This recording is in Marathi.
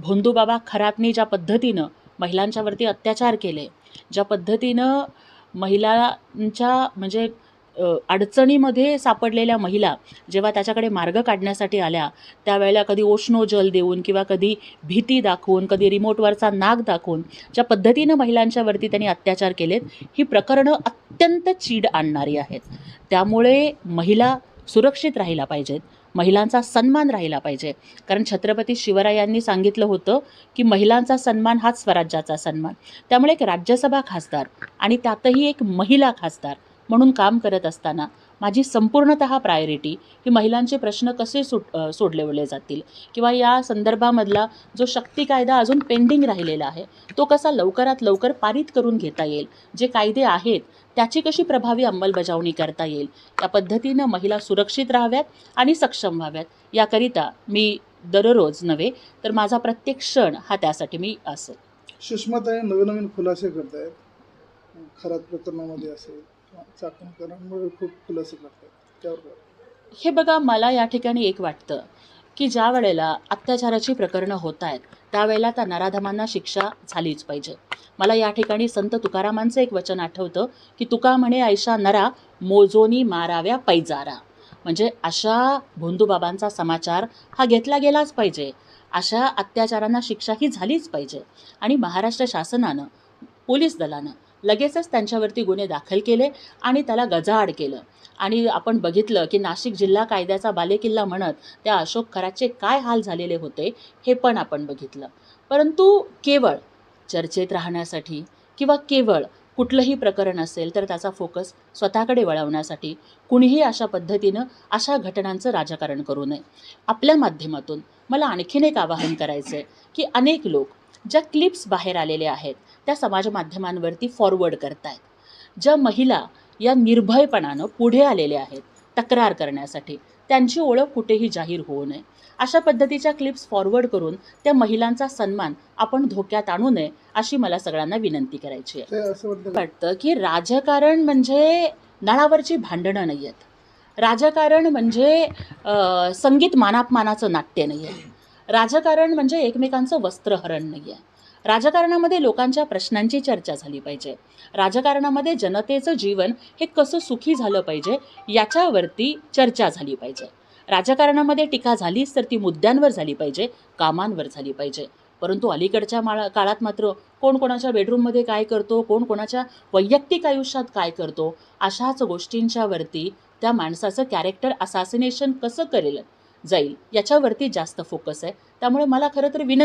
भोंदूबाबा खरातनी ज्या पद्धतीनं महिलांच्यावरती अत्याचार केले, ज्या पद्धतीनं महिलांच्या म्हणजे अडचणीमध्ये सापडलेल्या महिला जेव्हा त्याच्याकडे मार्ग काढण्यासाठी आल्या, त्यावेळेला कधी ओशनो जल देऊन किंवा कधी भीती दाखवून, कधी रिमोटवरचा नाक दाखवून ज्या पद्धतीनं महिलांच्यावरती त्यांनी अत्याचार केलेत, ही प्रकरणं अत्यंत चीड आणणारी आहेत. त्यामुळे महिला सुरक्षित राहिला पाहिजेत, महिलांचा सन्मान राहिला पाहिजे. कारण छत्रपती शिवरायांनी सांगितलं होतं की महिलांचा सन्मान हाच स्वराज्याचा सन्मान. त्यामुळे एक राज्यसभा खासदार आणि त्यातही एक महिला खासदार म्हणून काम करत असताना माझी संपूर्णतः प्रायोरिटी ही महिलांचे प्रश्न कसे सोडवले जातील किंवा या संदर्भामधला जो शक्ती कायदा अजून पेंडिंग राहिलेला आहे तो कसा लवकरात लवकर पारित करून घेता येईल, जे कायदे आहेत त्याची कशी प्रभावी अंमलबजावणी करता येईल, या पद्धतीनं महिला सुरक्षित राहाव्यात आणि सक्षम व्हाव्यात, याकरिता मी दररोज नव्हे तर माझा प्रत्येक क्षण हा त्यासाठी मी असेल. सुषमाताई नवीन नवीन खुलासे करत आहेत, खरात प्रकरणामध्ये असेल चाकणकरांमुळे खूप खुलासे करतात, त्यावर हे बघा, मला या ठिकाणी एक वाटतं की ज्या वेळेला अत्याचाराची प्रकरणं होत आहेत त्यावेळेला त्या नराधमांना शिक्षा झालीच पाहिजे. मला या ठिकाणी संत तुकारामांचं एक वचन आठवतं की तुका म्हणे ऐशा नरा मोजोनी माराव्या पैजारा. म्हणजे अशा भोंदूबाबांचा समाचार हा घेतला गेलाच पाहिजे, अशा अत्याचारांना शिक्षा ही झालीच पाहिजे. आणि महाराष्ट्र शासनानं, पोलीस दलानं लगेचच त्यांच्यावरती गुन्हे दाखल केले आणि त्याला गजाआड केलं. आणि आपण बघितलं की नाशिक जिल्हा कायद्याचा बालेकिल्ला म्हणत त्या अशोक खरातचे काय हाल झालेले होते हे पण आपण बघितलं. परंतु केवळ चर्चेत राहण्यासाठी किंवा केवळ कुठलंही प्रकरण असेल तर त्याचा फोकस स्वतःकडे वळवण्यासाठी कुणीही अशा पद्धतीनं अशा घटनांचं राजकारण करू नये. आपल्या माध्यमातून मला आणखीन एक आवाहन करायचं आहे की अनेक लोक ज्या क्लिप्स बाहेर आलेल्या आहेत त्या समाज माध्यमांवरती फॉरवर्ड करतायत. ज्या महिला या निर्भयपणानं पुढे आलेल्या आहेत तक्रार करण्यासाठी, त्यांची ओळख कुठेही जाहीर होऊ नये. अशा पद्धतीच्या क्लिप्स फॉरवर्ड करून त्या महिलांचा सन्मान आपण धोक्यात आणू नये अशी मला सगळ्यांना विनंती करायची आहे. असं वाटतं की राजकारण म्हणजे नळावरची भांडणं नाही आहेत, राजकारण म्हणजे संगीत मानापमानाचं नाट्य नाही आहे, राजकारण म्हणजे एकमेकांचं वस्त्रहरण नाही आहे. राजकारणामध्ये लोकांच्या प्रश्नांची चर्चा झाली पाहिजे, राजकारणामध्ये जनतेचं जीवन हे कसं सुखी झालं पाहिजे याच्यावरती चर्चा झाली पाहिजे. राजकारणामध्ये टीका झालीच तर ती मुद्द्यांवर झाली पाहिजे, कामांवर झाली पाहिजे. परंतु अलीकडच्या काळात मात्र कोण कोणाच्या बेडरूममध्ये काय करतो, कोण कोणाच्या वैयक्तिक आयुष्यात काय करतो, अशाच गोष्टींच्यावरती त्या माणसाचं कॅरेक्टर असासिनेशन कसं करेल जाईल याच्यावरती जास्त फोकस आहे. त्यामुळे मला खरं तर विनंती